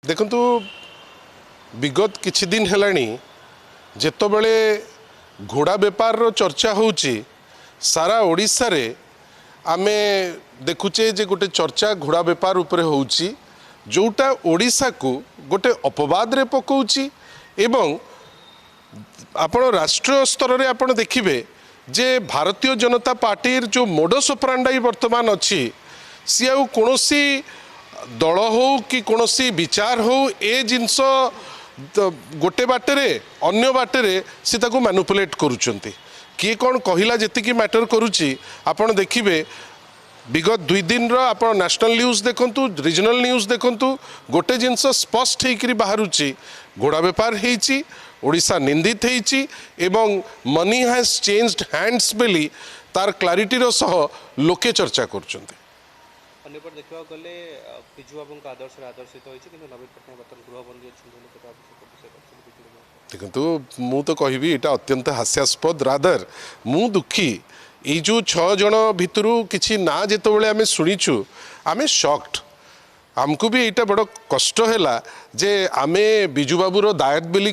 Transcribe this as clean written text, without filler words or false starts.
देखंतु विगत किछि दिन हेलानी जेतबेले घोड़ा बेपार रो चर्चा होउची सारा ओडिशा रे आमे देखुचे जे गोटे चर्चा घोड़ा बेपार उपरे होउची जोटा ओडिशा को गोटे अपवाद रे पकाउची एवं आपण राष्ट्रीय स्तर रे आपण देखिबे जे भारतीय जनता पार्टी जो मोडस ऑपरेंडी वर्तमान अच्छी सी आउ कोनोसी दल हो कि कोनोसी विचार हो ए जिनस गोटे बाटेरे अन्य बाटेरे सी ताको मैनिपुलेट करूचंती किए कौन कहला जेतिकी मैटर करुची आपण देखिबे विगत 2 दिन रो आपण नेशनल न्यूज देखंतु रीजनल न्यूज देखंतु गोटे जिनस स्पष्ट होकर बाहरुची घोड़ा बेपार हेची ओडिशा निंदित हेची एवं मनी हैज चेंज्ड हैंड्स बेली तार क्लारिटी रो सह लोके चर्चा करूचंती अन्यपट देखा गले बिजू बाबू आदर्श आदर्शित होती नवीन पट्टनायक बर्तमान गृहबंदी देखु मु तो कहबी यहाँ अत्यंत हास्यास्पद रादर मु दुखी ये जो 6 जन भितरू किछि ना जेतबेले आमे सुनिछु आमे शॉक्ड आमको भी यहाँ बड़ कष्ट है जे आमे बिजू बाबूर दायत बेली